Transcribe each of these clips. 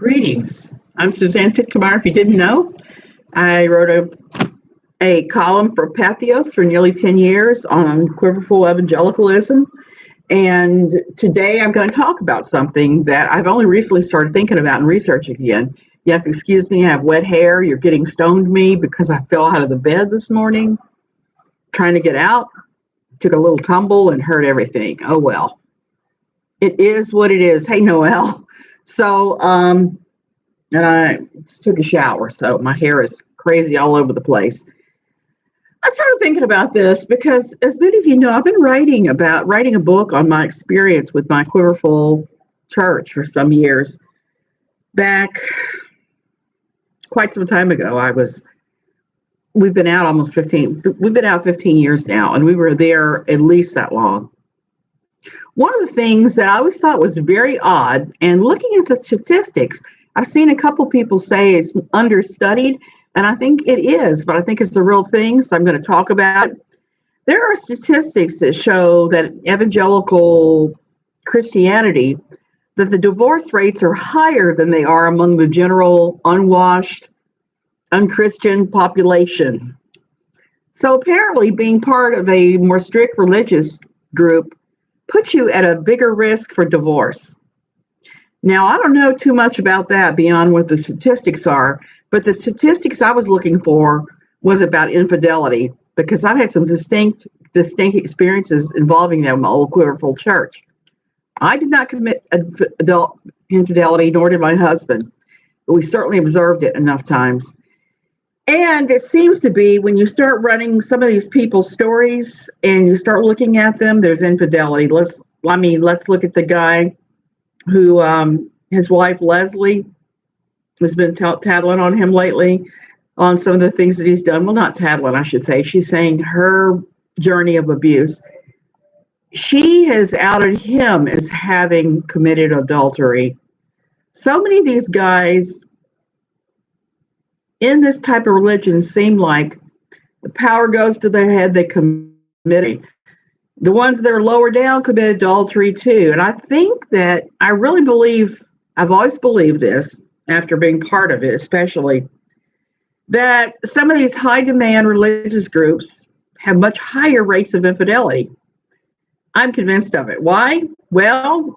Greetings. I'm Suzanne Titkamar. If you didn't know, I wrote a column for Pathos for nearly 10 years on Quiverfull Evangelicalism. And today I'm going to talk about something that I've only recently started thinking about and researching again. You have to excuse me, I have wet hair. You're getting stoned me because I fell out of the bed this morning trying to get out. Took a little tumble and hurt everything. Oh, well. It is what it is. Hey, Noelle. So, and I just took a shower, so my hair is crazy all over the place. I started thinking about this because, as many of you know, I've been writing a book on my experience with my Quiverfull church for some years. Back quite some time ago, we've been out 15 years now, and we were there at least that long. One of the things that I always thought was very odd, and looking at the statistics, I've seen a couple people say it's understudied, and I think it is, but I think it's a real thing, so I'm going to talk about it. There are statistics that show that evangelical Christianity, that the divorce rates are higher than they are among the general unwashed, unchristian population. So apparently being part of a more strict religious group puts you at a bigger risk for divorce. Now, I don't know too much about that beyond what the statistics are, but the statistics I was looking for was about infidelity, because I've had some distinct experiences involving that in my old Quiverfull church. I did not commit adult infidelity, nor did my husband, but we certainly observed it enough times. And it seems to be when you start running some of these people's stories and you start looking at them, there's infidelity. Let's look at the guy who, his wife, Leslie, has been tattling on him lately on some of the things that he's done. Well, not tattling, I should say. She's saying her journey of abuse. She has outed him as having committed adultery. So many of these guys in this type of religion seem like the power goes to their head, they commit it. The ones that are lower down commit adultery too. And I think that I've always believed this after being part of it, especially, that some of these high demand religious groups have much higher rates of infidelity. I'm convinced of it. Why? Well,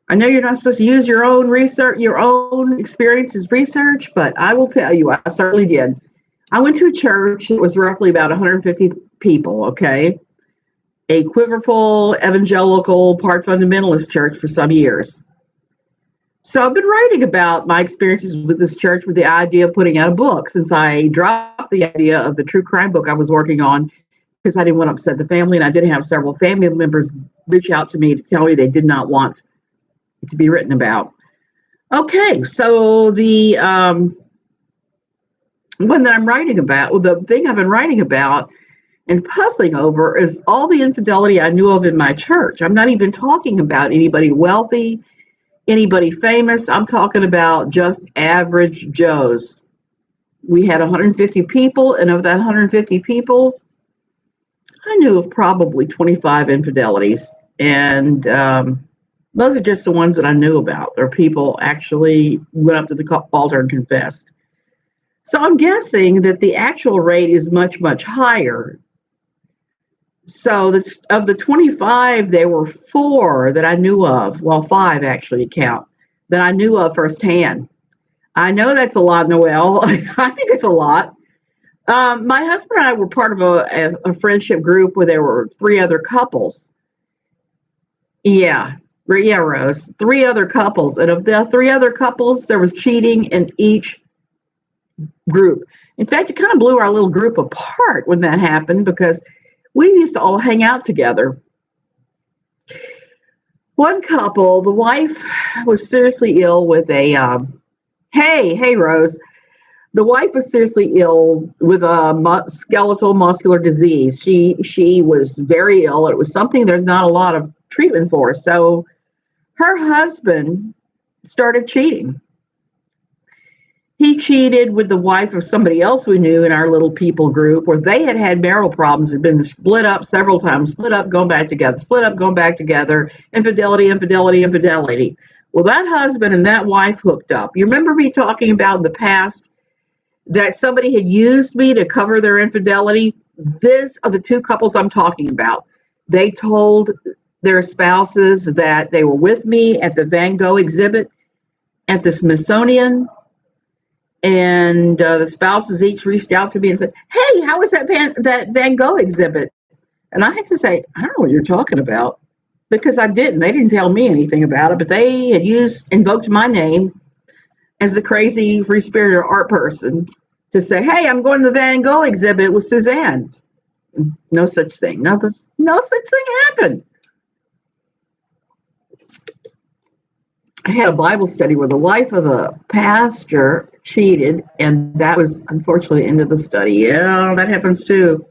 I know you're not supposed to use your own research, your own experiences research, but I will tell you, I certainly did. I went to a church. It was roughly about 150 people, okay? A Quiverfull evangelical part fundamentalist church for some years. So I've been writing about my experiences with this church with the idea of putting out a book, since I dropped the idea of the true crime book I was working on because I didn't want to upset the family, and I did have several family members reach out to me to tell me they did not want to be written about. Okay, so the one that I'm writing about, the thing I've been writing about and puzzling over is all the infidelity I knew of in my church. I'm not even talking about anybody wealthy, anybody famous. I'm talking about just average Joes. We had 150 people, and of that 150 people, I knew of probably 25 infidelities, and those are just the ones that I knew about. Or people actually went up to the altar and confessed. So I'm guessing that the actual rate is much, much higher. So of the 25, there were 4 that I knew of. Well, 5 actually count, that I knew of firsthand. I know that's a lot, Noelle. I think it's a lot. My husband and I were part of a friendship group where there were 3 other couples. Yeah, Rose. 3 other couples. And of the 3 other couples, there was cheating in each group. In fact, it kind of blew our little group apart when that happened, because we used to all hang out together. One couple, the wife was seriously ill with a, hey, Rose. The wife was seriously ill with a skeletal muscular disease. She was very ill. It was something there's not a lot of treatment for. So her husband started cheating. He cheated with the wife of somebody else we knew in our little people group, where they had marital problems, had been split up several times, split up, going back together, split up, going back together, infidelity. Well, that husband and that wife hooked up. You remember me talking about in the past that somebody had used me to cover their infidelity? This are the two couples I'm talking about. They told their spouses that they were with me at the Van Gogh exhibit at the Smithsonian, and the spouses each reached out to me and said, "Hey, how was that Van Gogh exhibit?" And I had to say, "I don't know what you're talking about," because I didn't. They didn't tell me anything about it, but they had invoked my name as the crazy free spirited art person to say, "Hey, I'm going to the Van Gogh exhibit with Suzanne." No such thing. No such thing happened. I had a Bible study where the wife of the pastor cheated, and that was unfortunately the end of the study. Yeah, that happens too.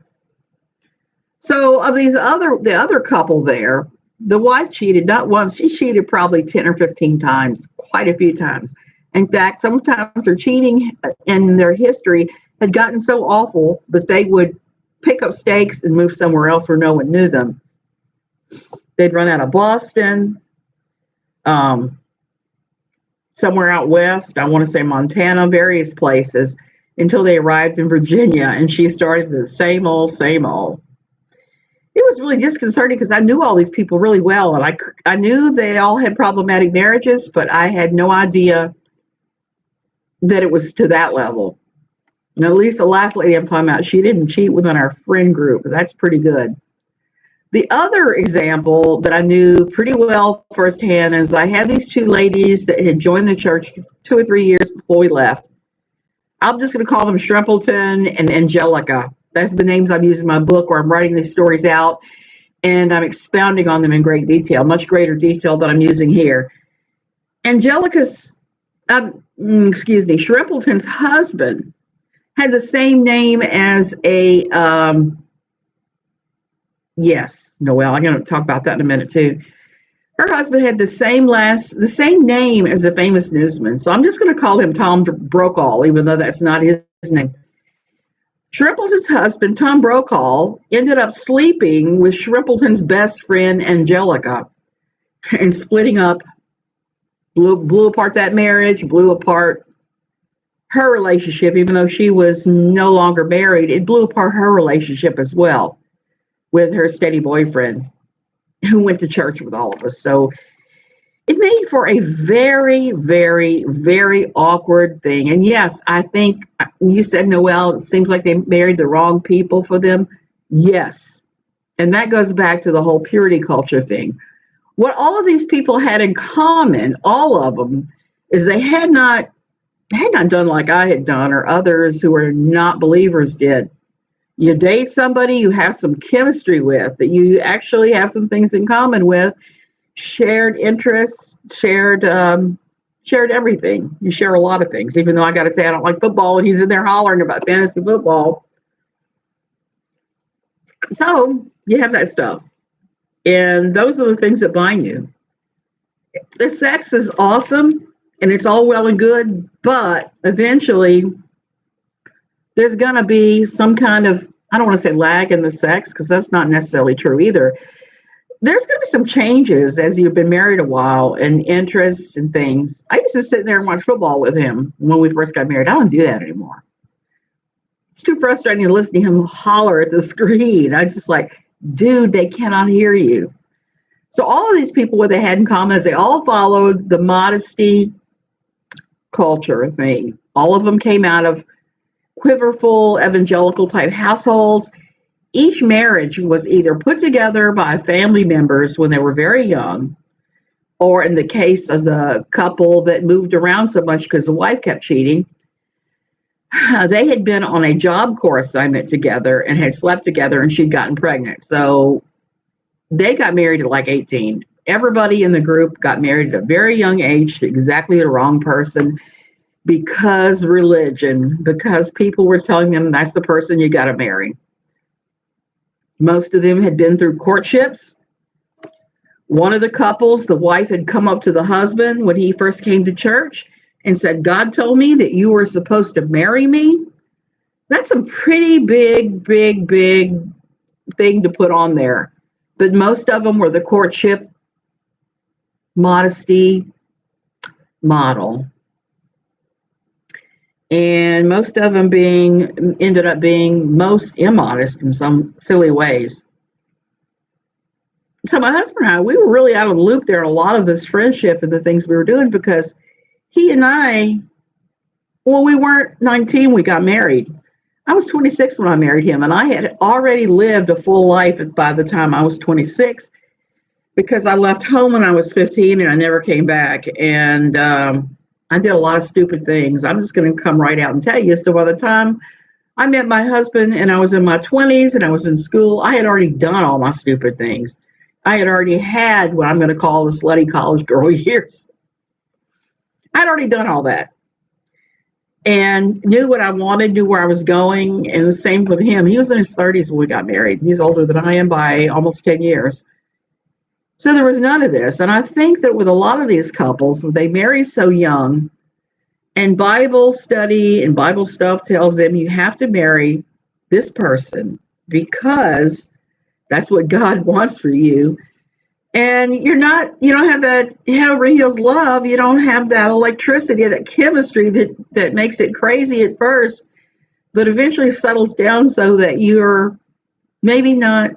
So of the other couple there, the wife cheated not once, she cheated probably 10 or 15 times, quite a few times. In fact, sometimes their cheating in their history had gotten so awful that they would pick up stakes and move somewhere else where no one knew them. They'd run out of Boston, somewhere out west, I want to say Montana, various places, until they arrived in Virginia, and she started the same old, same old. It was really disconcerting because I knew all these people really well, and I knew they all had problematic marriages, but I had no idea that it was to that level. And at least the last lady I'm talking about, she didn't cheat within our friend group. That's pretty good. The other example that I knew pretty well firsthand is I had these two ladies that had joined the church 2 or 3 years before we left. I'm just going to call them Shrimpleton and Angelica. That's the names I'm using in my book where I'm writing these stories out, and I'm expounding on them in great detail, much greater detail than I'm using here. Shrimpleton's husband had the same name as yes, Noelle, I'm going to talk about that in a minute too. Her husband had the same name as a famous newsman. So I'm just going to call him Tom Brokaw, even though that's not his name. Shrimpleton's husband, Tom Brokaw, ended up sleeping with Shrimpleton's best friend, Angelica, and splitting up, blew apart that marriage, blew apart her relationship, even though she was no longer married. It blew apart her relationship as well with her steady boyfriend who went to church with all of us. So it made for a very, very, very awkward thing. And yes, I think you said, Noelle, it seems like they married the wrong people for them. Yes. And that goes back to the whole purity culture thing. What all of these people had in common, all of them, is they had not done like I had done or others who were not believers did. You date somebody you have some chemistry with, that you actually have some things in common with, shared interests, shared everything. You share a lot of things, even though I got to say I don't like football, and he's in there hollering about fantasy football. So you have that stuff. And those are the things that bind you. The sex is awesome, and it's all well and good, but eventually there's going to be some kind of, I don't want to say lag in the sex, because that's not necessarily true either. There's going to be some changes as you've been married a while, and interests and things. I used to sit there and watch football with him when we first got married. I don't do that anymore. It's too frustrating to listen to him holler at the screen. I just like, dude, they cannot hear you. So all of these people, what they had in common is they all followed the modesty culture thing. All of them came out of quiverfull evangelical type households. Each marriage was either put together by family members when they were very young, or in the case of the couple that moved around so much because the wife kept cheating, they had been on a Job Corps assignment together and had slept together, and she'd gotten pregnant. So they got married at like 18. Everybody in the group got married at a very young age to exactly the wrong person, because religion, because people were telling them that's the person you got to marry. Most of them had been through courtships. One of the couples, the wife had come up to the husband when he first came to church and said, "God told me that you were supposed to marry me." That's a pretty big thing to put on there. But most of them were the courtship, modesty, model. And most of them ended up being most immodest in some silly ways. So my husband and I, we were really out of the loop there in a lot of this friendship and the things we were doing, because he and I, well, we weren't 19, we got married. I was 26 when I married him, and I had already lived a full life by the time I was 26, because I left home when I was 15 and I never came back. And I did a lot of stupid things. I'm just going to come right out and tell you. So by the time I met my husband and I was in my 20s and I was in school, I had already done all my stupid things. I had already had what I'm going to call the slutty college girl years. I'd already done all that and knew what I wanted, knew where I was going. And the same with him. He was in his 30s when we got married. He's older than I am by almost 10 years. So there was none of this. And I think that with a lot of these couples, they marry so young, and Bible study and Bible stuff tells them you have to marry this person because that's what God wants for you. And you don't have that head over heels love. You don't have that electricity, that chemistry that makes it crazy at first, but eventually settles down so that you're maybe not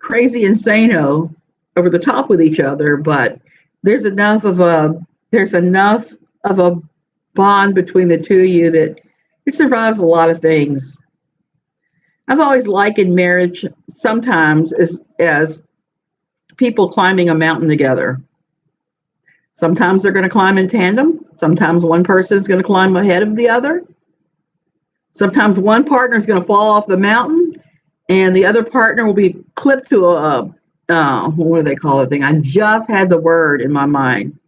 crazy insano over the top with each other, but there's enough of a bond between the two of you that it survives a lot of things. I've always likened marriage sometimes as people climbing a mountain together. Sometimes they're going to climb in tandem. Sometimes one person is going to climb ahead of the other. Sometimes one partner is going to fall off the mountain and the other partner will be clipped to what do they call it thing? I just had the word in my mind.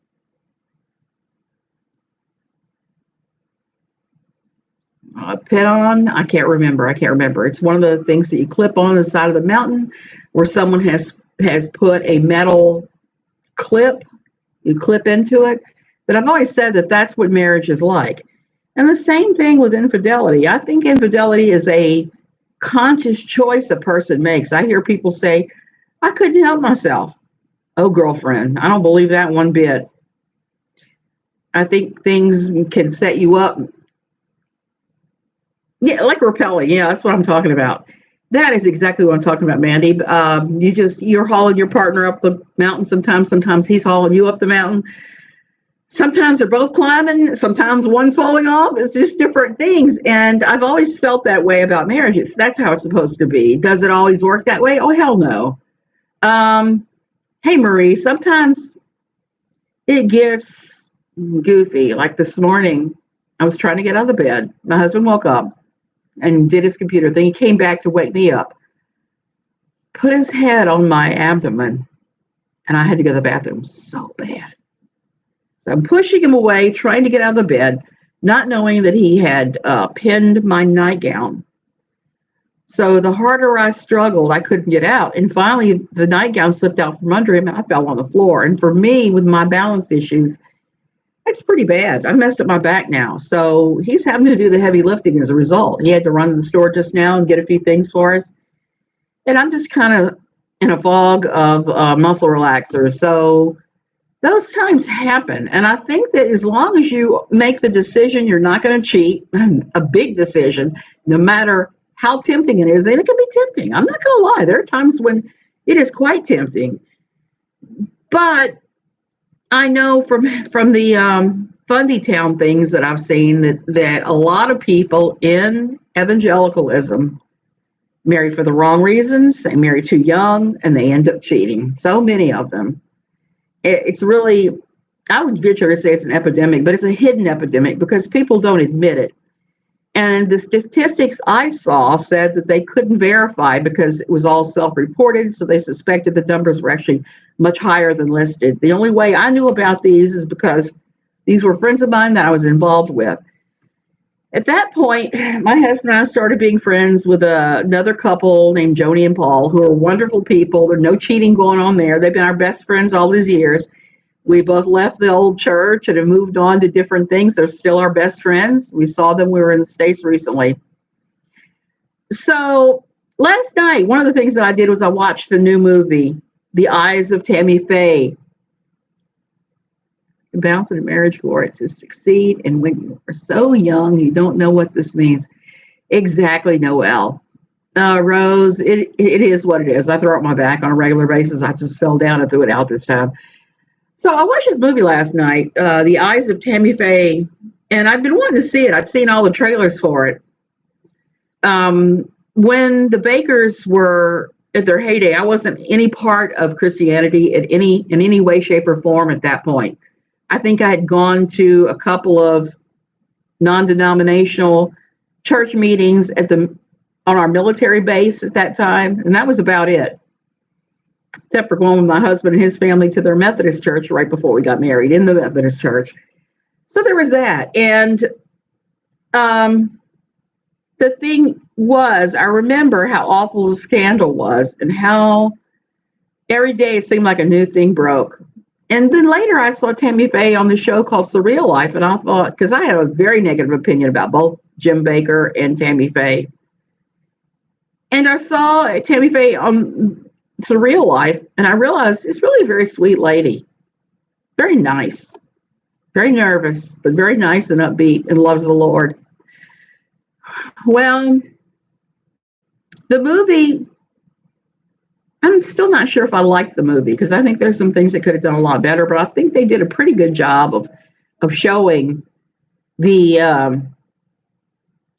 Pin on? I can't remember. It's one of the things that you clip on the side of the mountain where someone has put a metal clip. You clip into it. But I've always said that that's what marriage is like. And the same thing with infidelity. I think infidelity is a conscious choice a person makes. I hear people say, I couldn't help myself. Oh, girlfriend, I don't believe that one bit. I think things can set you up. Yeah, like repelling. Yeah, that's what I'm talking about. That is exactly what I'm talking about, Mandy. You're hauling your partner up the mountain sometimes he's hauling you up the mountain. Sometimes they're both climbing, sometimes one's falling off. It's just different things. And I've always felt that way about marriages. That's how it's supposed to be. Does it always work that way? Oh, hell no. Hey, Marie, sometimes it gets goofy. Like this morning, I was trying to get out of the bed. My husband woke up and did his computer thing. He came back to wake me up, put his head on my abdomen, and I had to go to the bathroom so bad. So I'm pushing him away, trying to get out of the bed, not knowing that he had pinned my nightgown. So the harder I struggled, I couldn't get out. And finally, the nightgown slipped out from under him, and I fell on the floor. And for me, with my balance issues, it's pretty bad. I messed up my back now. So he's having to do the heavy lifting as a result. He had to run to the store just now and get a few things for us. And I'm just kind of in a fog of muscle relaxers. So those times happen. And I think that as long as you make the decision, you're not going to cheat, a big decision, no matter how tempting it is, and it can be tempting. I'm not going to lie. There are times when it is quite tempting. But I know from the Fundy Town things that I've seen that a lot of people in evangelicalism marry for the wrong reasons. They marry too young, and they end up cheating. So many of them. It's really, I would venture to say it's an epidemic, but it's a hidden epidemic because people don't admit it. And the statistics I saw said that they couldn't verify because it was all self-reported, so they suspected the numbers were actually much higher than listed. The only way I knew about these is because these were friends of mine that I was involved with. At that point, my husband and I started being friends with another couple named Joni and Paul, who are wonderful people. There's no cheating going on there. They've been our best friends all these years. We both left the old church and have moved on to different things. They're still our best friends. We saw them. We were in the States recently. So last night, one of the things that I did was I watched the new movie, The Eyes of Tammy Faye. bounce in a marriage for it to succeed. And when you are so young, you don't know what this means. Exactly, Noelle. Rose, it is what it is. I throw it my back on a regular basis. I just fell down and threw it out this time. So I watched this movie last night, The Eyes of Tammy Faye, and I've been wanting to see it. I'd seen all the trailers for it. When the Bakkers were at their heyday, I wasn't any part of Christianity in any way, shape, or form at that point. I think I had gone to a couple of non-denominational church meetings on our military base at that time, and that was about it. Except for going with my husband and his family to their Methodist church right before we got married in the Methodist church. So there was that. And the thing was, I remember how awful the scandal was and how every day it seemed like a new thing broke. And then later I saw Tammy Faye on the show called Surreal Life, and I thought, because I had a very negative opinion about both Jim Bakker and Tammy Faye. And I saw Tammy Faye on Surreal Life, and I realized it's really a very sweet lady. Very nice. Very nervous, but very nice and upbeat and loves the Lord. Well, the movie, I'm still not sure if I liked the movie because I think there's some things that could have done a lot better, but I think they did a pretty good job of showing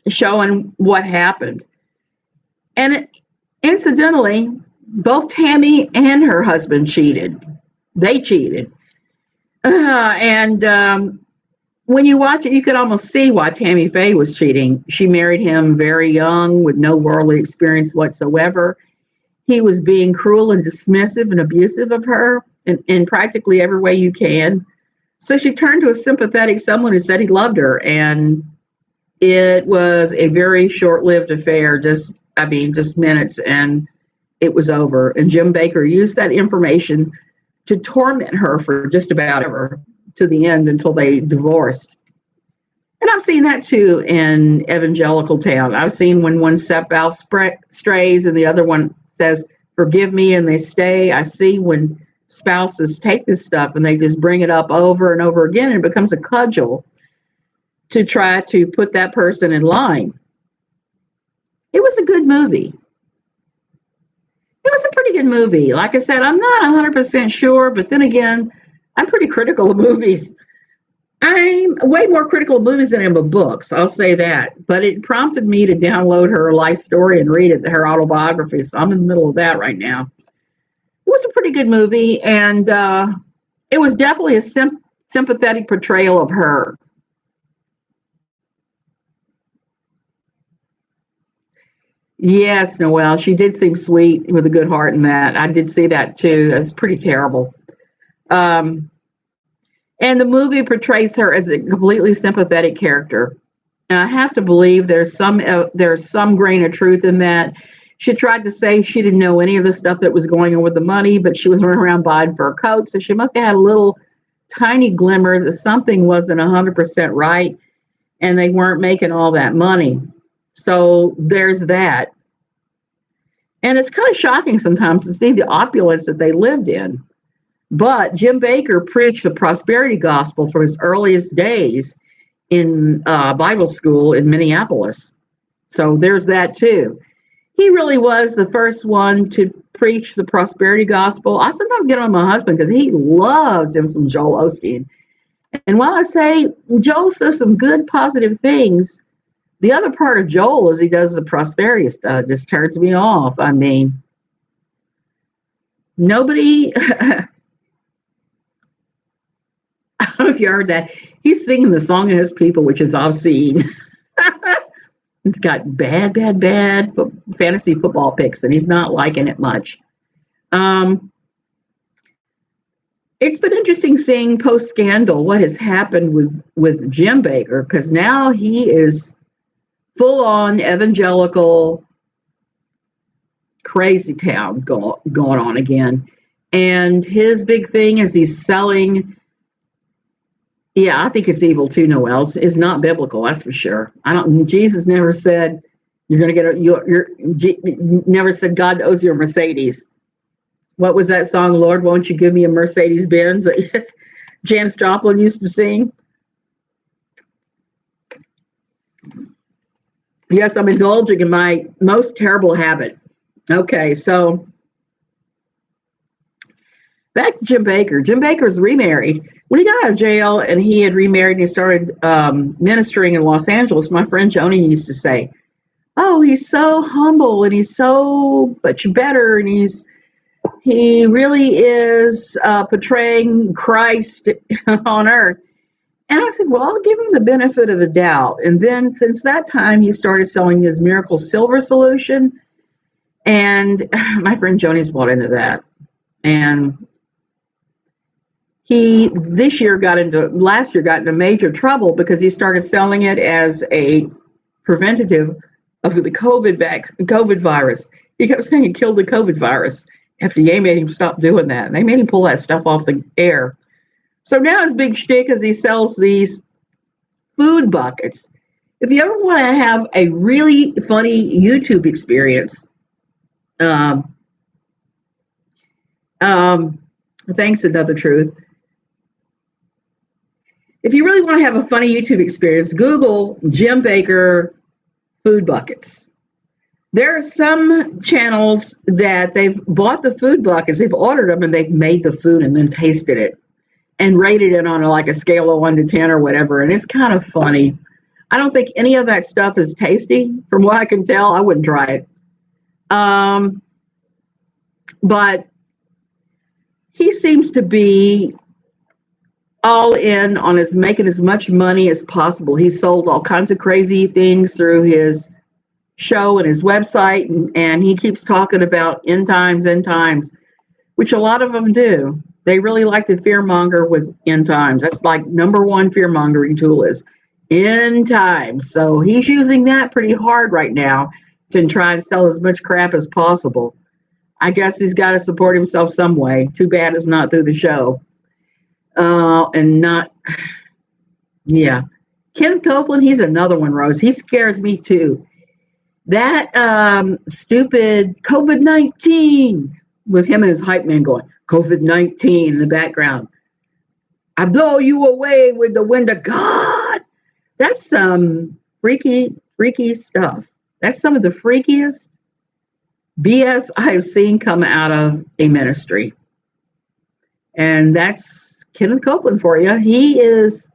showing what happened. And incidentally, both Tammy and her husband cheated. They cheated. When you watch it, you could almost see why Tammy Faye was cheating. She married him very young with no worldly experience whatsoever. He was being cruel and dismissive and abusive of her in practically every way you can. So she turned to a sympathetic someone who said he loved her. And it was a very short-lived affair, just minutes, and it was over. And Jim Bakker used that information to torment her for just about ever to the end until they divorced. And I've seen that too in Evangelical Town. I've seen when one spouse strays and the other one says, forgive me, and they stay. I see when spouses take this stuff and they just bring it up over and over again, and it becomes a cudgel to try to put that person in line. It was a good movie. It was a pretty good movie. Like I said, I'm not 100% sure, but then again, I'm pretty critical of movies. I'm way more critical of movies than I am of books, I'll say that. But it prompted me to download her life story and read it, her autobiography. So I'm in the middle of that right now. It was a pretty good movie, and it was definitely a sympathetic portrayal of her. Yes, Noelle, she did seem sweet with a good heart in that. I did see that too. That's pretty terrible. And the movie portrays her as a completely sympathetic character. And I have to believe there's some grain of truth in that. She tried to say she didn't know any of the stuff that was going on with the money, but she was running around buying fur coats. So she must have had a little tiny glimmer that something wasn't 100% right and they weren't making all that money. So there's that. And it's kind of shocking sometimes to see the opulence that they lived in. But Jim Bakker preached the prosperity gospel from his earliest days in Bible school in Minneapolis. So there's that too. He really was the first one to preach the prosperity gospel. I sometimes get on my husband because he loves him some Joel Osteen. And while I say Joel says some good, positive things, the other part of Joel is he does the prosperity stuff. Just turns me off. I mean, nobody... I don't know if you heard that. He's singing the song of his people, which is obscene. It's got bad fantasy football picks, and he's not liking it much. It's been interesting seeing post-scandal what has happened with Jim Bakker, because now he is full-on evangelical crazy town going on again. And his big thing is he's selling... Yeah, I think it's evil too, Noelle. It's not biblical, that's for sure. Jesus never said you're going to get never said God owes you a Mercedes. What was that song, Lord, won't you give me a Mercedes Benz? Janis Joplin used to sing. Yes, I'm indulging in my most terrible habit. Okay, so back to Jim Bakker. Jim Bakker's remarried. When he got out of jail and he had remarried and he started ministering in Los Angeles, my friend Joni used to say, "Oh, he's so humble and he's so much better, and he really is portraying Christ on earth." And I said, well, I'll give him the benefit of the doubt. And then since that time, he started selling his Miracle Silver solution. And my friend Joni's bought into that. And he last year got into major trouble because he started selling it as a preventative of the COVID virus. He kept saying he killed the COVID virus. FDA made him stop doing that. They made him pull that stuff off the air. So now his big shtick is he sells these food buckets. If you ever want to have a really funny YouTube experience, thanks, Another Truth. If you really want to have a funny YouTube experience, Google Jim Bakker food buckets. There are some channels that they've bought the food buckets, they've ordered them, and they've made the food and then tasted it and rated it on like a scale of 1 to 10 or whatever. And it's kind of funny. I don't think any of that stuff is tasty. From what I can tell, I wouldn't try it. But he seems to be all in on making as much money as possible. He sold all kinds of crazy things through his show and his website. And he keeps talking about end times, which a lot of them do. They really like to fearmonger with end times. That's like number one fearmongering tool is end times. So he's using that pretty hard right now to try and sell as much crap as possible. I guess he's got to support himself some way. Too bad it's not through the show. Kenneth Copeland, he's another one, Rose. He scares me too. That stupid COVID-19 with him and his hype man going, COVID-19 in the background. I blow you away with the wind of God. That's some freaky stuff. That's some of the freakiest BS I've seen come out of a ministry. And that's Kenneth Copeland for you. He is,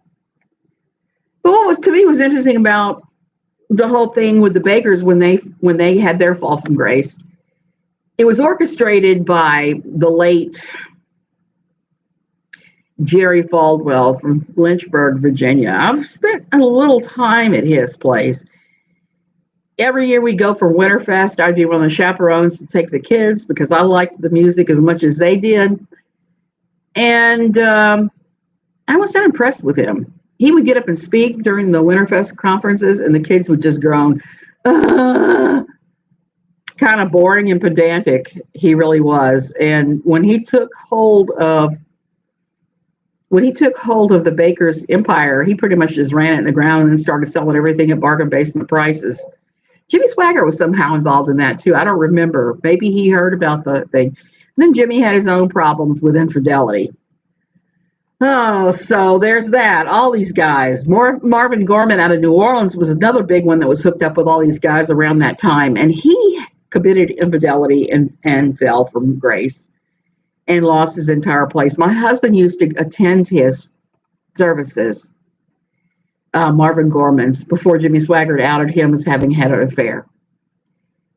but what to me was interesting about the whole thing with the Bakkers when they had their fall from grace, it was orchestrated by the late Jerry Falwell from Lynchburg, Virginia. I've spent a little time at his place. Every year we'd go for Winterfest. I'd be one of the chaperones to take the kids because I liked the music as much as they did. And I was not impressed with him. He would get up and speak during the Winterfest conferences, and the kids would just groan. Kind of boring and pedantic, he really was. And when he took hold of the Bakkers empire, he pretty much just ran it in the ground and then started selling everything at bargain basement prices. Jimmy Swaggart was somehow involved in that too. I don't remember. Maybe he heard about the thing. And then Jimmy had his own problems with infidelity. Oh, so there's that. All these guys. Marvin Gorman out of New Orleans was another big one that was hooked up with all these guys around that time. And he committed infidelity and fell from grace and lost his entire place. My husband used to attend his services, Marvin Gorman's, before Jimmy Swaggart outed him as having had an affair.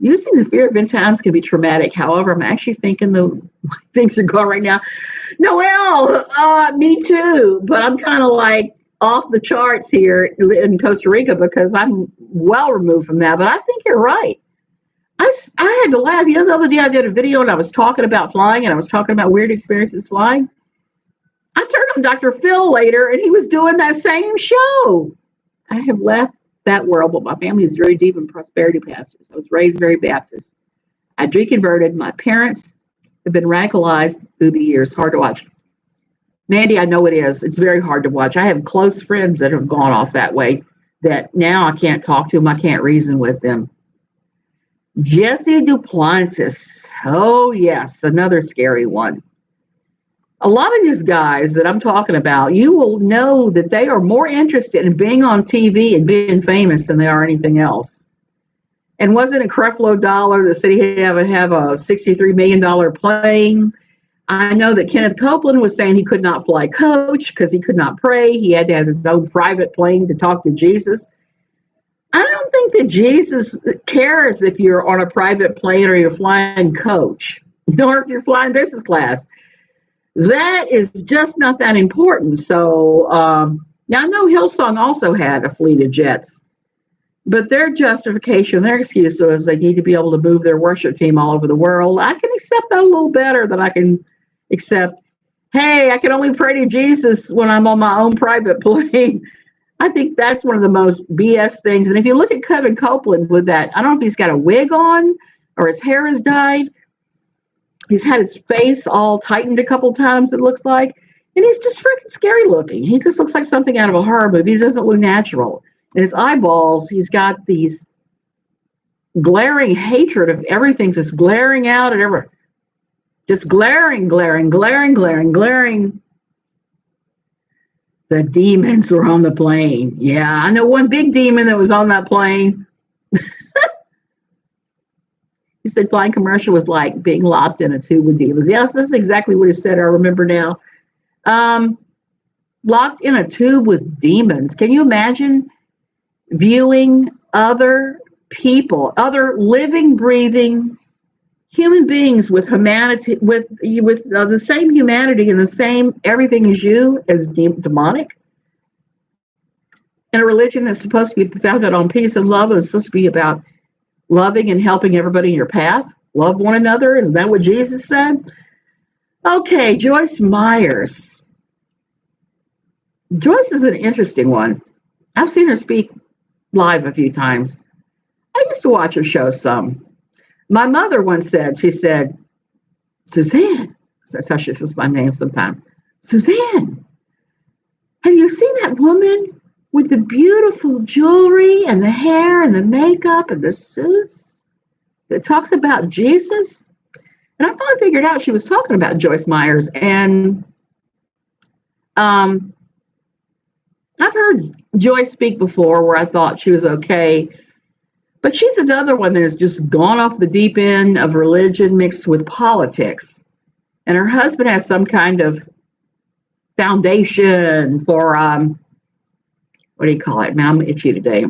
Using the fear of end times can be traumatic. However, I'm actually thinking the things are going right now. Noelle, me too. But I'm kind of like off the charts here in Costa Rica because I'm well removed from that. But I think you're right. I had to laugh. You know, the other day I did a video and I was talking about flying and I was talking about weird experiences flying. I turned on Dr. Phil later and he was doing that same show. I have left that world, but my family is very deep in prosperity pastors. I was raised very Baptist. I deconverted. My parents have been radicalized through the years. Hard to watch. Mandy, I know it is. It's very hard to watch. I have close friends that have gone off that way that now I can't talk to them. I can't reason with them. Jesse Duplantis. Oh, yes, another scary one. A lot of these guys that I'm talking about, you will know that they are more interested in being on TV and being famous than they are anything else. And wasn't it Creflo Dollar that said he have a $63 million plane? I know that Kenneth Copeland was saying he could not fly coach because he could not pray. He had to have his own private plane to talk to Jesus. I don't think that Jesus cares if you're on a private plane or you're flying coach, nor if you're flying business class. That is just not that important. So now I know Hillsong also had a fleet of jets, but their justification, their excuse was they need to be able to move their worship team all over the world. I can accept that a little better than I can accept, hey, I can only pray to Jesus when I'm on my own private plane. I think that's one of the most BS things. And if you look at Kevin Copeland with that, I don't know if he's got a wig on or his hair is dyed. He's had his face all tightened a couple times, it looks like. And he's just freaking scary looking. He just looks like something out of a horror movie. He doesn't look natural. And his eyeballs, he's got these glaring hatred of everything just glaring out at everyone. Just glaring. The demons were on the plane. Yeah, I know one big demon that was on that plane. He said flying commercial was like being locked in a tube with demons. Yes, this is exactly what he said. I remember now. Locked in a tube with demons. Can you imagine viewing other people, other living, breathing human beings with humanity, with the same humanity and the same everything as you, as demonic, in a religion that's supposed to be founded on peace and love, and it's supposed to be about loving and helping everybody in your path? Love one another. Isn't that what Jesus said? Okay, Joyce Meyers. Joyce is an interesting one. I've seen her speak live a few times. I used to watch her show some. My mother once said, she said, Suzanne, that's how she says my name sometimes. Suzanne, have you seen that woman with the beautiful jewelry and the hair and the makeup and the suits that talks about Jesus? And I finally figured out she was talking about Joyce Meyers. And I've heard Joyce speak before where I thought she was okay. But she's another one that has just gone off the deep end of religion mixed with politics. And her husband has some kind of foundation for, what do you call it? Man, I'm itchy today.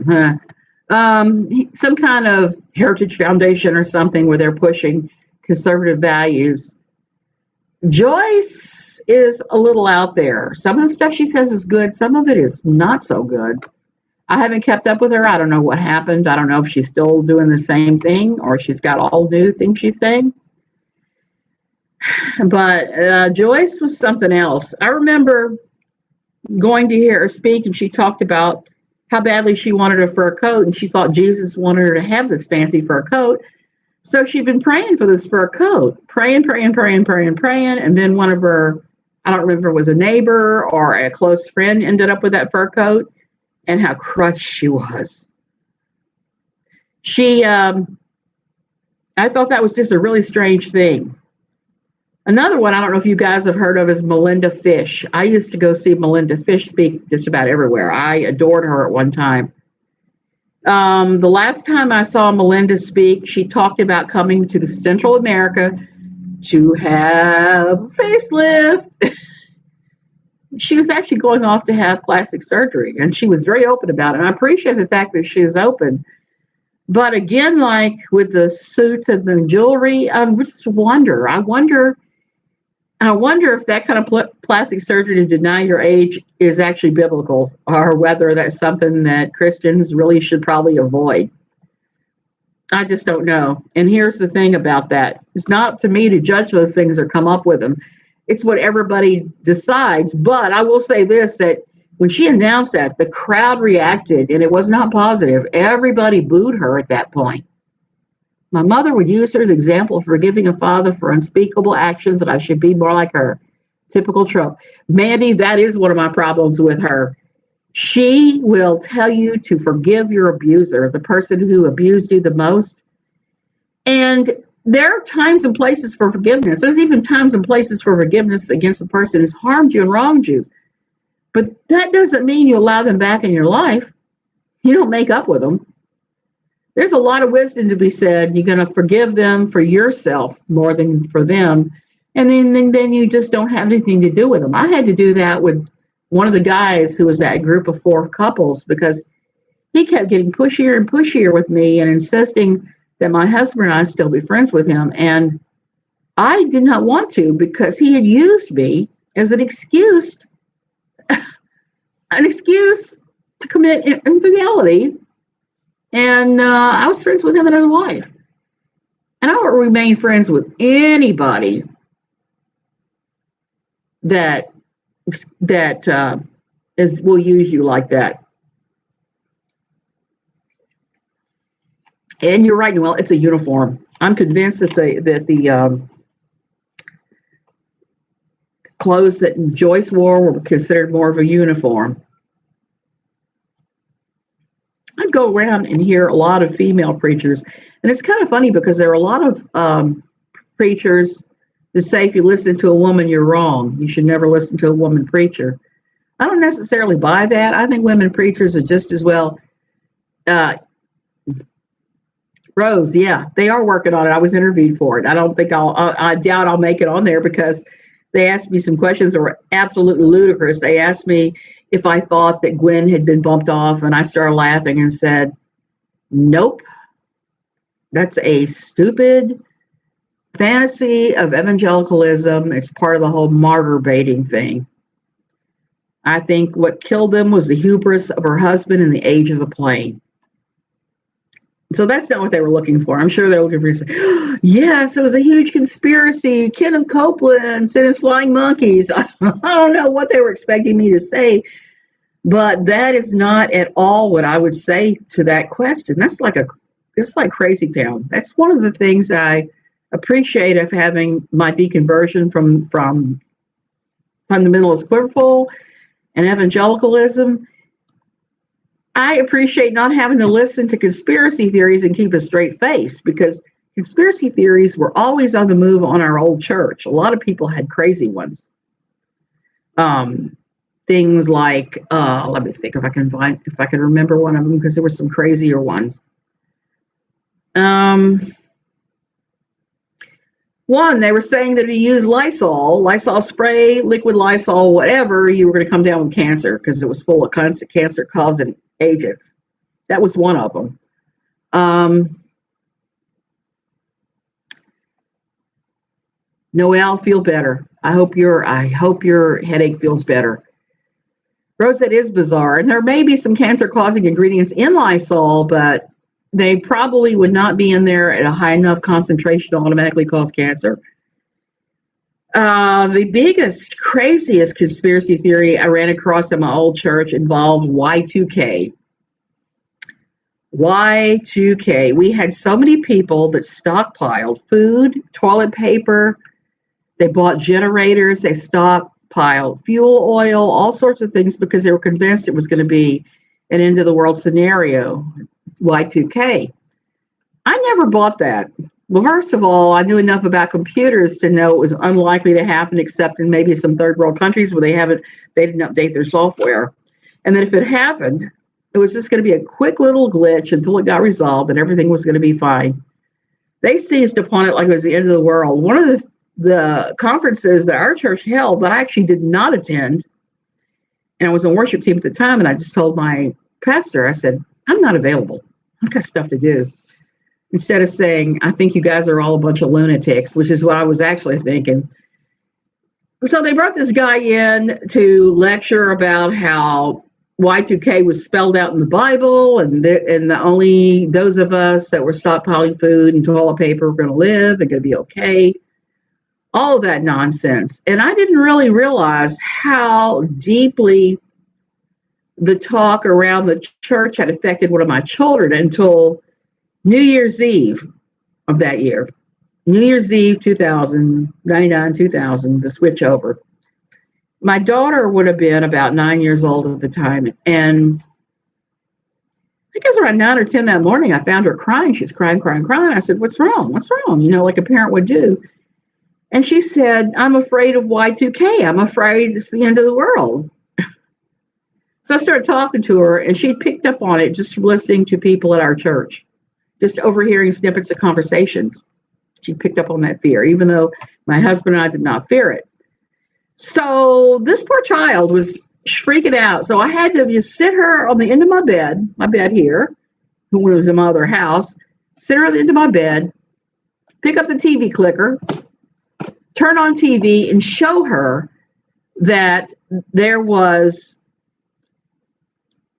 Some kind of heritage foundation or something where they're pushing conservative values. Joyce is a little out there. Some of the stuff she says is good. Some of it is not so good. I haven't kept up with her. I don't know what happened. I don't know if she's still doing the same thing or she's got all new things she's saying. But Joyce was something else. I remember going to hear her speak, and she talked about how badly she wanted a fur coat, and she thought Jesus wanted her to have this fancy fur coat. So she'd been praying for this fur coat, praying. And then one of her, I don't remember if it was a neighbor or a close friend, ended up with that fur coat. And how crushed she was. I thought that was just a really strange thing. Another one I don't know if you guys have heard of is Melinda Fish. I used to go see Melinda Fish speak just about everywhere. I adored her at one time. The last time I saw Melinda speak, she talked about coming to Central America to have a facelift. She was actually going off to have plastic surgery, and she was very open about it. And I appreciate the fact that she is open. But again, like with the suits and the jewelry, I just wonder. I wonder if that kind of plastic surgery to deny your age is actually biblical, or whether that's something that Christians really should probably avoid. I just don't know. And here's the thing about that. It's not up to me to judge those things or come up with them. It's what everybody decides. But I will say this, that when she announced that, the crowd reacted, and it was not positive. Everybody booed her at that point. My mother would use her as an example of forgiving a father for unspeakable actions, and I should be more like her. Typical trope. Mandy, that is one of my problems with her. She will tell you to forgive your abuser, the person who abused you the most. And there are times and places for forgiveness. There's even times and places for forgiveness against the person who's harmed you and wronged you. But that doesn't mean you allow them back in your life. You don't make up with them. There's a lot of wisdom to be said. You're going to forgive them for yourself more than for them. And then you just don't have anything to do with them. I had to do that with one of the guys who was that group of 4 couples, because he kept getting pushier and pushier with me and insisting that my husband and I still be friends with him. And I did not want to, because he had used me as an excuse to commit infidelity. And I was friends with him and his wife. And I would remain friends with anybody that will use you like that. And you're right, well, it's a uniform. I'm convinced that the clothes that Joyce wore were considered more of a uniform. I'd go around and hear a lot of female preachers, and it's kind of funny because there are a lot of preachers that say if you listen to a woman, you're wrong. You should never listen to a woman preacher. I don't necessarily buy that. I think women preachers are just as well. Rose, yeah, they are working on it. I was interviewed for it. I doubt I'll make it on there, because they asked me some questions that were absolutely ludicrous. They asked me if I thought that Gwen had been bumped off, and I started laughing and said, nope. That's a stupid fantasy of evangelicalism. It's part of the whole martyr baiting thing. I think what killed them was the hubris of her husband and the age of the plane. So that's not what they were looking for. I'm sure they were looking for, yes, it was a huge conspiracy. Kenneth Copeland sent his flying monkeys. I don't know what they were expecting me to say, but that is not at all what I would say to that question. It's like crazy town. That's one of the things that I appreciate of having my deconversion from fundamentalist quiverfull and evangelicalism. I appreciate not having to listen to conspiracy theories and keep a straight face, because conspiracy theories were always on the move on our old church. A lot of people had crazy ones. Things like, let me think if I can remember one of them, because there were some crazier ones. One, they were saying that if you use Lysol spray, liquid Lysol, whatever, you were going to come down with cancer because it was full of cancer-causing agents. That was one of them. Noelle, feel better. I hope your headache feels better. Rose, that is bizarre. And there may be some cancer-causing ingredients in Lysol, but they probably would not be in there at a high enough concentration to automatically cause cancer. The biggest, craziest conspiracy theory I ran across in my old church involved Y2K. Y2K. We had so many people that stockpiled food, toilet paper. They bought generators. They stockpiled fuel oil, all sorts of things, because they were convinced it was going to be an end of the world scenario. Y2K. I never bought that. Well, first of all, I knew enough about computers to know it was unlikely to happen, except in maybe some third world countries where they didn't update their software. And then if it happened, it was just going to be a quick little glitch until it got resolved and everything was going to be fine. They seized upon it like it was the end of the world. One of the conferences that our church held that I actually did not attend, and I was on worship team at the time, and I just told my pastor, I said, I'm not available. I've got stuff to do. Instead of saying, I think you guys are all a bunch of lunatics, which is what I was actually thinking. So they brought this guy in to lecture about how Y2K was spelled out in the Bible, and only those of us that were stockpiling food and toilet paper were going to live and going to be okay. All of that nonsense. And I didn't really realize how deeply the talk around the church had affected one of my children until New Year's Eve of that year. New Year's Eve 2000, 99, 2000, the switch over. My daughter would have been about 9 years old at the time, and I guess around 9 or 10 that morning, I found her crying. She's crying, crying, crying. I said, what's wrong? What's wrong? You know, like a parent would do. And she said, I'm afraid of Y2K. I'm afraid it's the end of the world. So I started talking to her, and she picked up on it just from listening to people at our church, just overhearing snippets of conversations. She picked up on that fear, even though my husband and I did not fear it. So this poor child was freaking out. So I had to just sit her on the end of my bed here, when it was in my other house, sit her on the end of my bed, pick up the TV clicker, turn on TV, and show her that there was,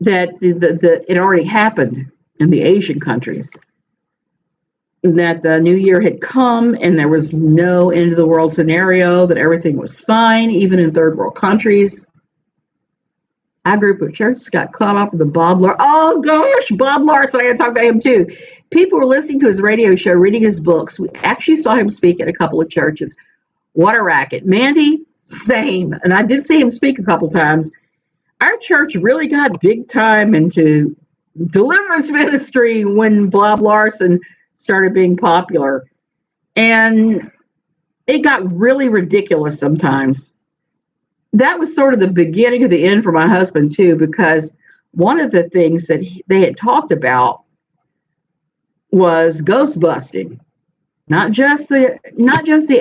that it already happened in the Asian countries, that the new year had come and there was no end of the world scenario, that everything was fine, even in third world countries. Our group of churches got caught up in the Bob Larson. Oh gosh, Bob Larson, I gotta talk about him too. People were listening to his radio show, reading his books. We actually saw him speak at a couple of churches. What a racket. Mandy, same. And I did see him speak a couple times. Our church really got big time into deliverance ministry when Bob Larson started being popular. And it got really ridiculous sometimes. That was sort of the beginning of the end for my husband too, because one of the things that they had talked about was ghost busting. Not just the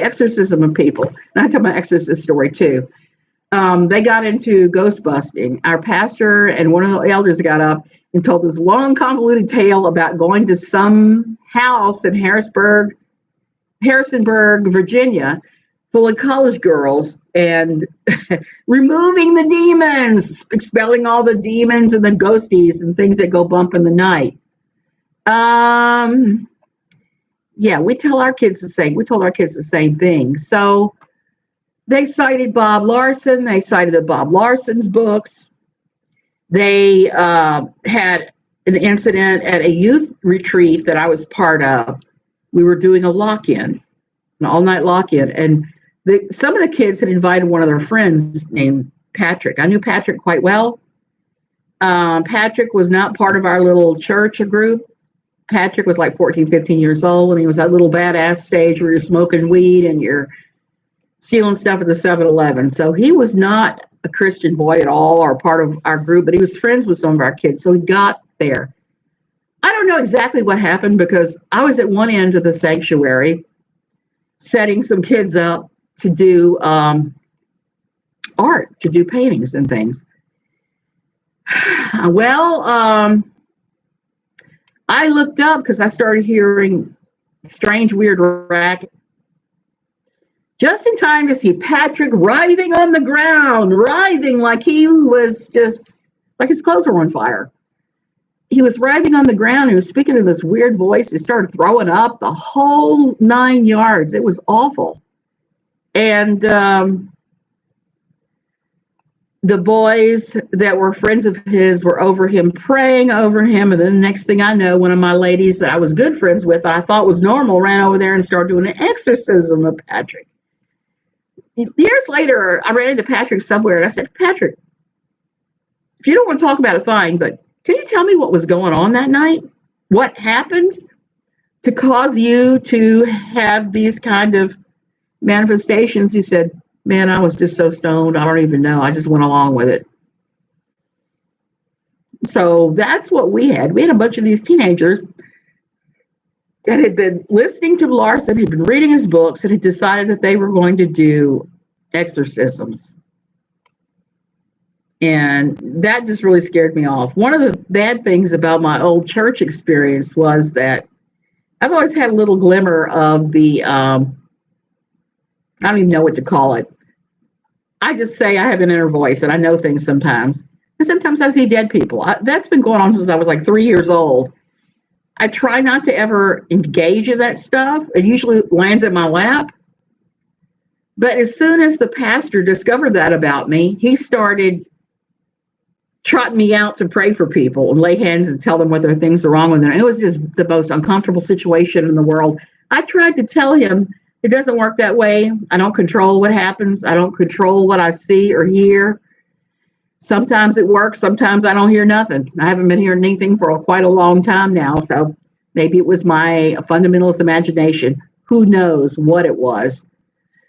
exorcism of people. And I tell my exorcist story too. They got into ghost busting. Our pastor and one of the elders got up and told this long, convoluted tale about going to some house in Harrisonburg, Virginia, full of college girls, and removing the demons, expelling all the demons and the ghosties and things that go bump in the night. Yeah, we told our kids the same thing. So they cited Bob Larson. They cited the Bob Larson's books. They had an incident at a youth retreat that I was part of. We were doing a lock-in, an all-night lock-in, and some of the kids had invited one of their friends named Patrick. I knew Patrick quite well. Patrick was not part of our little church group. Patrick was like 14, 15 years old, and he was that little badass stage where you're smoking weed and you're stealing stuff at the 7-Eleven. So he was not a Christian boy at all or part of our group, but he was friends with some of our kids. So he got there. I don't know exactly what happened because I was at one end of the sanctuary setting some kids up to do art, to do paintings and things. Well, I looked up because I started hearing strange, weird racket. Just in time to see Patrick writhing on the ground, writhing like he was just, like his clothes were on fire. He was writhing on the ground. He was speaking in this weird voice. He started throwing up the whole 9 yards. It was awful. And the boys that were friends of his were over him, praying over him. And then the next thing I know, one of my ladies that I was good friends with, that I thought was normal, ran over there and started doing an exorcism of Patrick. Years later, I ran into Patrick somewhere, and I said, Patrick, if you don't want to talk about it, fine, but can you tell me what was going on that night? What happened to cause you to have these kind of manifestations? He said, man, I was just so stoned, I don't even know. I just went along with it. So that's what we had. We had a bunch of these teenagers that had been listening to Larson, had been reading his books, and had decided that they were going to do exorcisms. And that just really scared me off. One of the bad things about my old church experience was that I've always had a little glimmer of the, I don't even know what to call it. I just say I have an inner voice and I know things sometimes. And sometimes I see dead people. That's been going on since I was like 3 years old. I try not to ever engage in that stuff. It usually lands in my lap. But as soon as the pastor discovered that about me, he started trotting me out to pray for people and lay hands and tell them whether things are wrong with them. It was just the most uncomfortable situation in the world. I tried to tell him it doesn't work that way. I don't control what happens. I don't control what I see or hear. Sometimes it works. Sometimes I don't hear nothing. I haven't been hearing anything for quite a long time now. So maybe it was my fundamentalist imagination. Who knows what it was?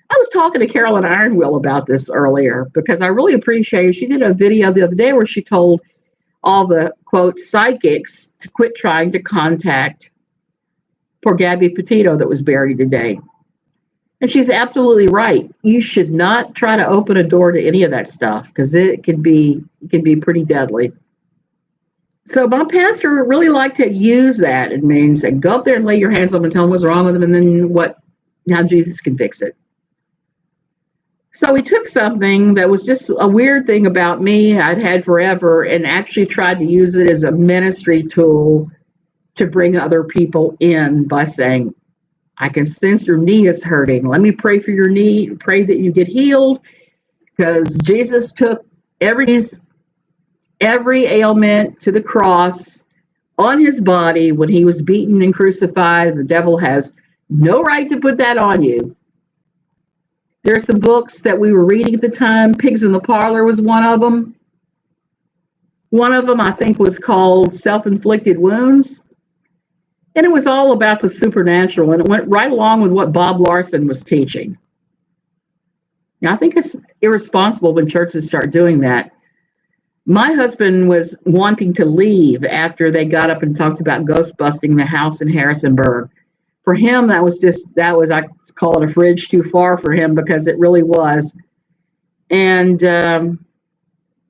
I was talking to Carolyn Ironwheel about this earlier because I really appreciate it. She did a video the other day where she told all the, quote, psychics to quit trying to contact poor Gabby Petito that was buried today. And she's absolutely right. You should not try to open a door to any of that stuff because it can be pretty deadly. So my pastor really liked to use that. It means that go up there and lay your hands on them and tell them what's wrong with them and then how Jesus can fix it. So we took something that was just a weird thing about me I'd had forever and actually tried to use it as a ministry tool to bring other people in by saying, I can sense your knee is hurting. Let me pray for your knee, pray that you get healed, because Jesus took every ailment to the cross on his body when he was beaten and crucified. The devil has no right to put that on you. There's some books that we were reading at the time. Pigs in the Parlor was one of them. One of them, I think, was called Self-Inflicted Wounds. And it was all about the supernatural, and it went right along with what Bob Larson was teaching. Now, I think it's irresponsible when churches start doing that. My husband was wanting to leave after they got up and talked about ghost busting the house in Harrisonburg. For him, that was I call it a fridge too far for him because it really was. And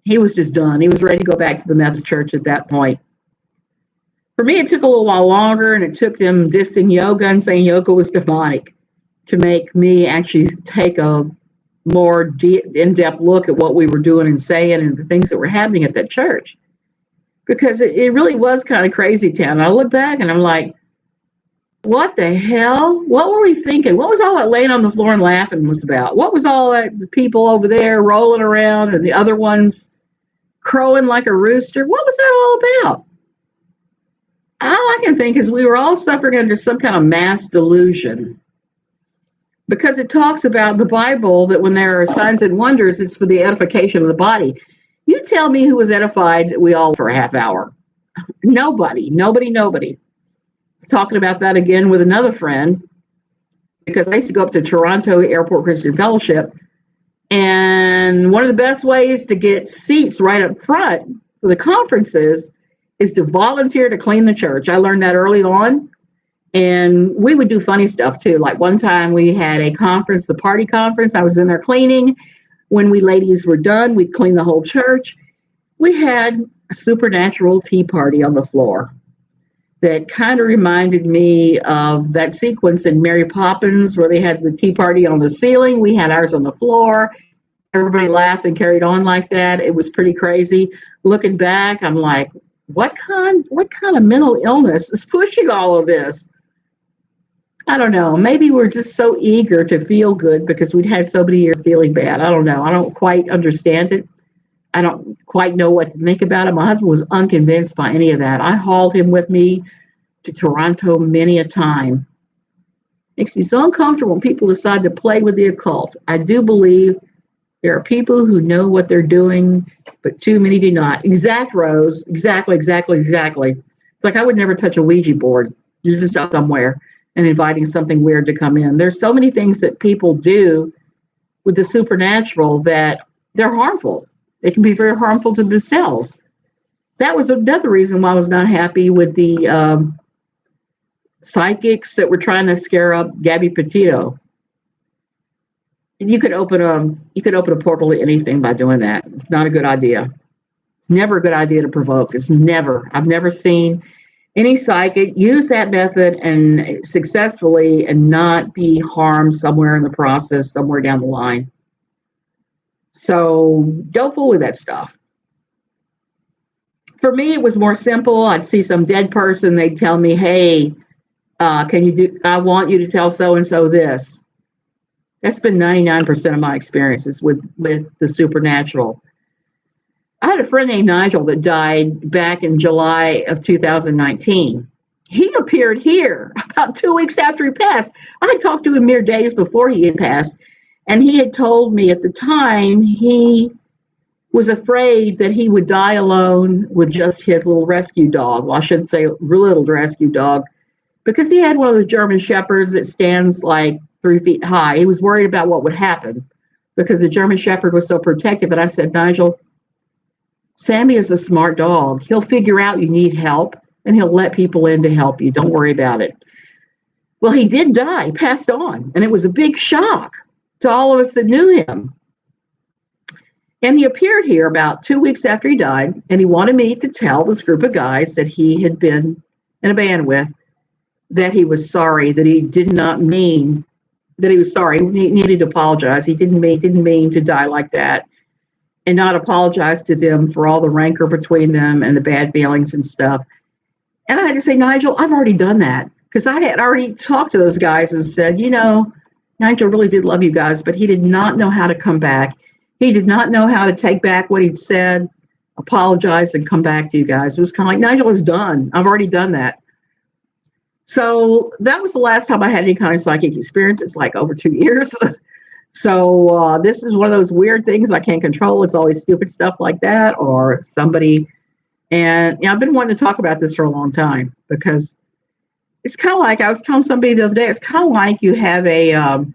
he was just done. He was ready to go back to the Methodist Church at that point. For me, it took a little while longer, and it took them dissing yoga and saying yoga was demonic to make me actually take a more in-depth look at what we were doing and saying and the things that were happening at that church. Because it really was kind of crazy town. And I look back and I'm like, what the hell? What were we thinking? What was all that laying on the floor and laughing was about? What was all that people over there rolling around and the other ones crowing like a rooster? What was that all about? All I can think is we were all suffering under some kind of mass delusion, because it talks about the Bible that when there are signs and wonders, it's for the edification of the body. You tell me who was edified we all for a half hour. Nobody. I was talking about that again with another friend, because I used to go up to Toronto Airport Christian Fellowship, and one of the best ways to get seats right up front for the conferences is to volunteer to clean the church. I learned that early on, and we would do funny stuff too. Like one time we had a conference, the party conference. I was in there cleaning. When we ladies were done, we'd clean the whole church. We had a supernatural tea party on the floor that kind of reminded me of that sequence in Mary Poppins where they had the tea party on the ceiling. We had ours on the floor. Everybody laughed and carried on like that. It was pretty crazy. Looking back, I'm like, what kind of mental illness is pushing all of this? I don't know. Maybe we're just so eager to feel good because we'd had so many years feeling bad. I don't know. I don't quite understand it. I don't quite know what to think about it. My husband was unconvinced by any of that. I hauled him with me to Toronto many a time. Makes me so uncomfortable when people decide to play with the occult. I do believe there are people who know what they're doing, but too many do not. Exact, Rose. Exactly. It's like I would never touch a Ouija board. You're just out somewhere and inviting something weird to come in. There's so many things that people do with the supernatural that they're harmful. They can be very harmful to themselves. That was another reason why I was not happy with the psychics that were trying to scare up Gabby Petito. You could open a portal to anything by doing that. It's not a good idea. It's never a good idea to provoke. I've never seen any psychic use that method and successfully and not be harmed somewhere in the process, somewhere down the line. So don't fool with that stuff. For me, it was more simple. I'd see some dead person. They'd tell me, hey, I want you to tell so-and-so this. That's been 99% of my experiences with the supernatural. I had a friend named Nigel that died back in July of 2019. He appeared here about 2 weeks after he passed. I had talked to him mere days before he had passed, and he had told me at the time he was afraid that he would die alone with just his little rescue dog. Well, I shouldn't say little rescue dog, because he had one of the German shepherds that stands like 3 feet high. He was worried about what would happen because the German shepherd was so protective. And I said, Nigel, Sammy is a smart dog. He'll figure out you need help and he'll let people in to help you. Don't worry about it. Well, he did die, he passed on. And it was a big shock to all of us that knew him. And he appeared here about 2 weeks after he died. And he wanted me to tell this group of guys that he had been in a band with that he was sorry, that he did not mean, that he was sorry. He needed to apologize. He didn't mean to die like that, and not apologize to them for all the rancor between them and the bad feelings and stuff. And I had to say, Nigel, I've already done that, because I had already talked to those guys and said, you know, Nigel really did love you guys, but he did not know how to come back. He did not know how to take back what he'd said, apologize, and come back to you guys. It was kind of like, Nigel is done. I've already done that. So that was the last time I had any kind of psychic experience. It's like over 2 years. So this is one of those weird things I can't control. It's always stupid stuff like that, or somebody. And I've been wanting to talk about this for a long time, because it's kind of like, I was telling somebody the other day, it's kind of like you have it's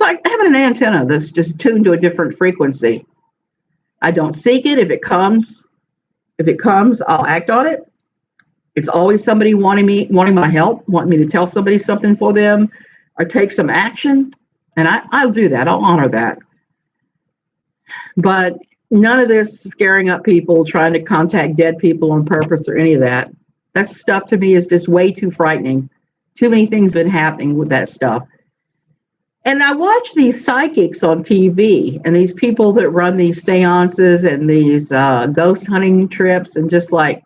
like having an antenna that's just tuned to a different frequency. I don't seek it. If it comes, I'll act on it. It's always somebody wanting my help, wanting me to tell somebody something for them or take some action. And I'll do that. I'll honor that. But none of this scaring up people, trying to contact dead people on purpose, or any of that. That stuff to me is just way too frightening. Too many things have been happening with that stuff. And I watch these psychics on TV and these people that run these seances and these ghost hunting trips, and just like,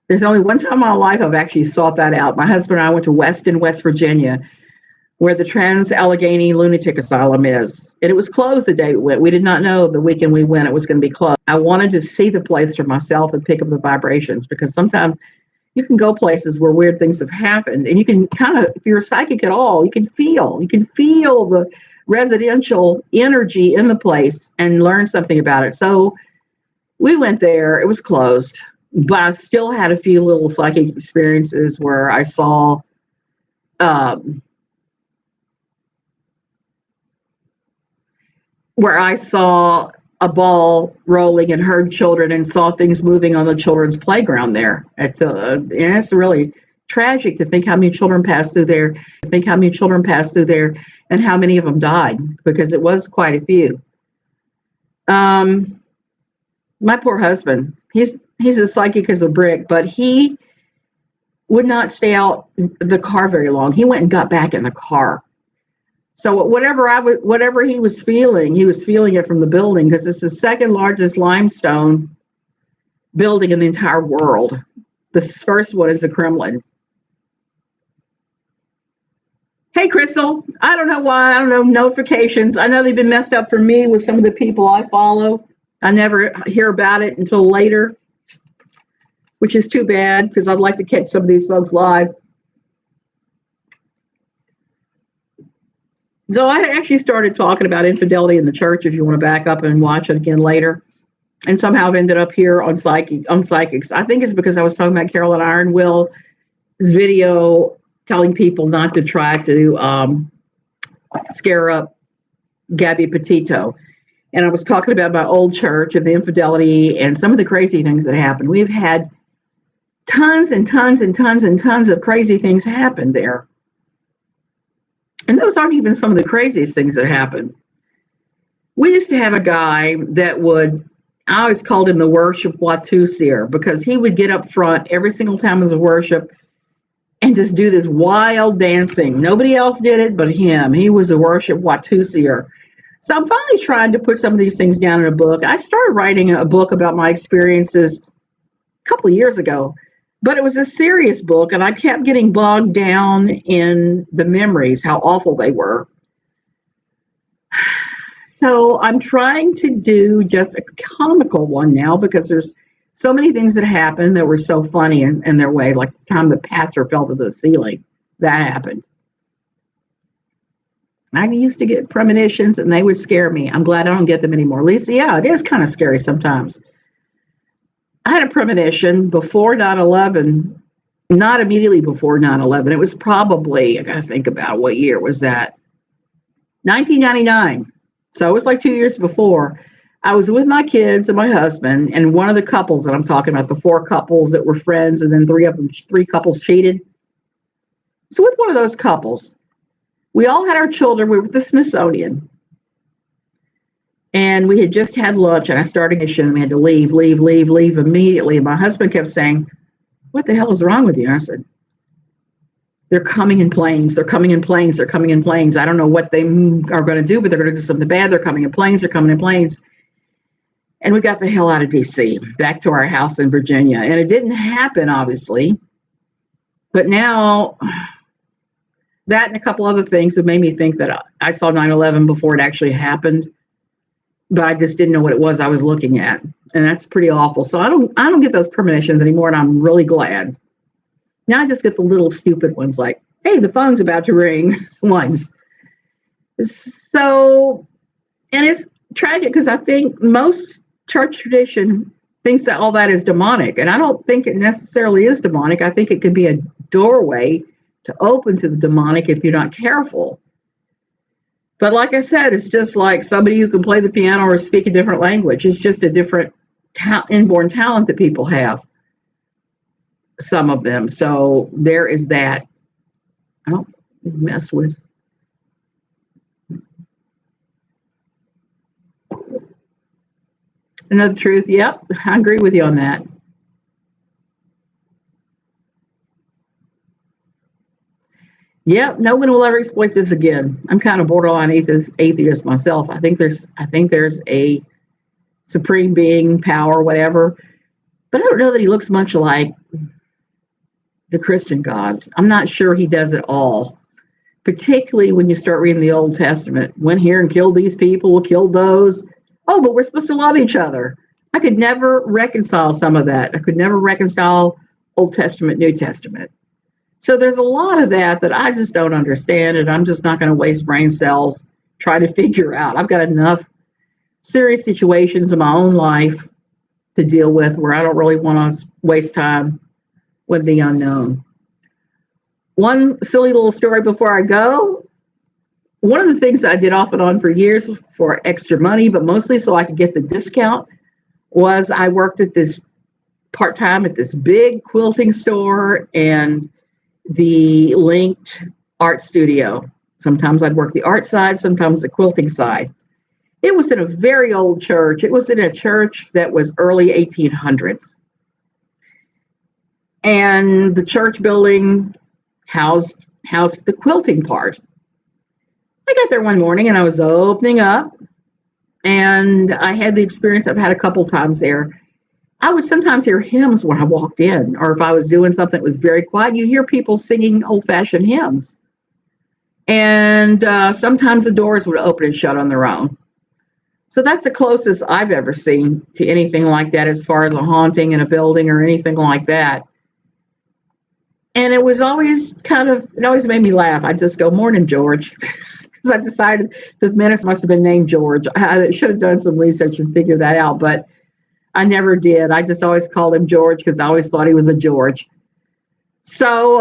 there's only one time in my life I've actually sought that out. My husband and I went to Weston, West Virginia, where the Trans-Allegheny Lunatic Asylum is. And it was closed the day we went. We did not know the weekend we went it was going to be closed. I wanted to see the place for myself and pick up the vibrations, because sometimes you can go places where weird things have happened, and you can kind of, if you're a psychic at all, you can feel the residential energy in the place and learn something about it. So we went there. It was closed, but I still had a few little psychic experiences where I saw a ball rolling and heard children and saw things moving on the children's playground there. And it's really tragic to think how many children passed through there, and how many of them died, because it was quite a few. My poor husband, he's as psychic as a brick, but he would not stay out the car very long. He went and got back in the car. So whatever he was feeling it from the building, because it's the second largest limestone building in the entire world. The first one is the Kremlin. Hey, Crystal. I don't know why. I don't know notifications. I know they've been messed up for me with some of the people I follow. I never hear about it until later, which is too bad, because I'd like to catch some of these folks live. So I actually started talking about infidelity in the church, if you want to back up and watch it again later. And somehow I've ended up here on psychics. I think it's because I was talking about Carolyn Ironwill's video telling people not to try to scare up Gabby Petito. And I was talking about my old church and the infidelity and some of the crazy things that happened. We've had tons and tons and tons and tons of crazy things happen there. And those aren't even some of the craziest things that happened. We used to have a guy that I always called him the worship Watusier, because he would get up front every single time it was a worship and just do this wild dancing. Nobody else did it but him. He was a worship Watusier. So I'm finally trying to put some of these things down in a book. I started writing a book about my experiences a couple of years ago. But it was a serious book, and I kept getting bogged down in the memories, how awful they were. So I'm trying to do just a comical one now, because there's so many things that happened that were so funny in their way, like the time the pastor fell to the ceiling. That happened. I used to get premonitions and they would scare me. I'm glad I don't get them anymore. Lisa, yeah, it is kind of scary sometimes. I had a premonition before 9/11, not immediately before 9/11. It was probably, I got to think about what year was that? 1999. So it was like 2 years before. I was with my kids and my husband, and one of the couples that I'm talking about, the four couples that were friends, and then three couples cheated. So with one of those couples, we all had our children. We were at the Smithsonian, and we had just had lunch, and I started a mission, and we had to leave immediately. And my husband kept saying, "What the hell is wrong with you?" And I said, "They're coming in planes. They're coming in planes. They're coming in planes. I don't know what they are going to do, but they're going to do something bad. They're coming in planes. They're coming in planes." And we got the hell out of D.C., back to our house in Virginia. And it didn't happen, obviously. But now, that and a couple other things have made me think that I saw 9/11 before it actually happened. But I just didn't know what it was I was looking at. And that's pretty awful. So I don't get those premonitions anymore, and I'm really glad. Now I just get the little stupid ones like, "Hey, the phone's about to ring," ones. So, and it's tragic because I think most church tradition thinks that all that is demonic. And I don't think it necessarily is demonic. I think it could be a doorway to open to the demonic if you're not careful. But like I said, it's just like somebody who can play the piano or speak a different language. It's just a different inborn talent that people have. Some of them. So there is that. I don't mess with. Another truth. Yep, I agree with you on that. Yep, no one will ever exploit this again. I'm kind of borderline atheist myself. I think there's a supreme being, power, whatever. But I don't know that he looks much like the Christian God. I'm not sure he does it all. Particularly when you start reading the Old Testament. Went here and killed these people, killed those. Oh, but we're supposed to love each other. I could never reconcile some of that. I could never reconcile Old Testament, New Testament. So there's a lot of that I just don't understand, and I'm just not going to waste brain cells trying to figure out. I've got enough serious situations in my own life to deal with where I don't really want to waste time with the unknown. One silly little story before I go. One of the things that I did off and on for years for extra money, but mostly so I could get the discount, was I worked at this part-time at this big quilting store and the linked art studio. Sometimes I'd work the art side, sometimes the quilting side. It was in a very old church. It was in a church that was early 1800s. And the church building housed the quilting part. I got there one morning and I was opening up, and I had the experience I've had a couple times there. I would sometimes hear hymns when I walked in, or if I was doing something that was very quiet, you hear people singing old-fashioned hymns. And sometimes the doors would open and shut on their own. So that's the closest I've ever seen to anything like that as far as a haunting in a building or anything like that. And it was always it always made me laugh. I'd just go, "Morning, George." Because I decided the minister must have been named George. I should have done some research and figured that out, but I never did. I just always called him George because I always thought he was a George. So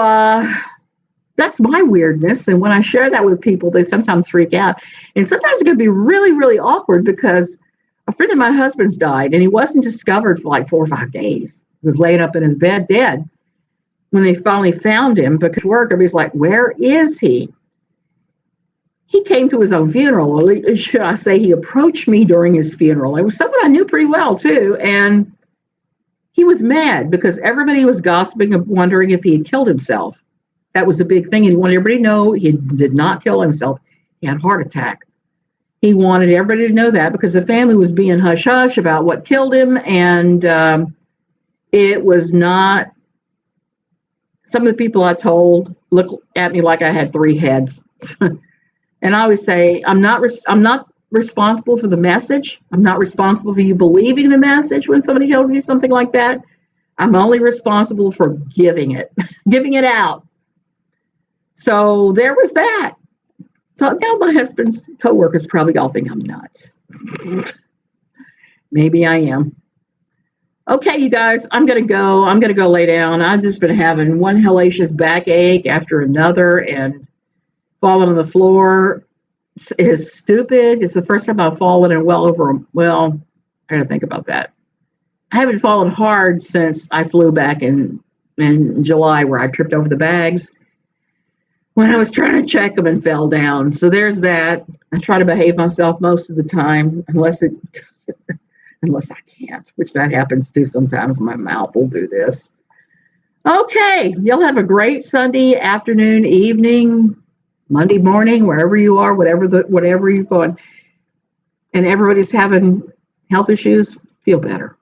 that's my weirdness. And when I share that with people, they sometimes freak out. And sometimes it can be really, really awkward because a friend of my husband's died and he wasn't discovered for like 4 or 5 days. He was laying up in his bed dead. When they finally found him, because work, everybody's like, "Where is he?" He came to his own funeral, or should I say he approached me during his funeral. It was someone I knew pretty well too. And he was mad because everybody was gossiping and wondering if he had killed himself. That was the big thing. He wanted everybody to know he did not kill himself. He had a heart attack. He wanted everybody to know that because the family was being hush-hush about what killed him. And it was not, some of the people I told looked at me like I had 3 heads. And I always say, I'm not responsible for the message. I'm not responsible for you believing the message when somebody tells me something like that. I'm only responsible for giving it out. So there was that. So now my husband's coworkers probably all think I'm nuts. Maybe I am. Okay, you guys, I'm going to go. I'm going to go lay down. I've just been having one hellacious backache after another and falling on the floor is stupid. It's the first time I've fallen in well, I got to think about that. I haven't fallen hard since I flew back in July where I tripped over the bags when I was trying to check them and fell down. So there's that. I try to behave myself most of the time unless I can't, which that happens too sometimes. My mouth will do this. Okay, y'all have a great Sunday afternoon, evening, Monday morning, wherever you are, whatever you're going, and everybody's having health issues, feel better.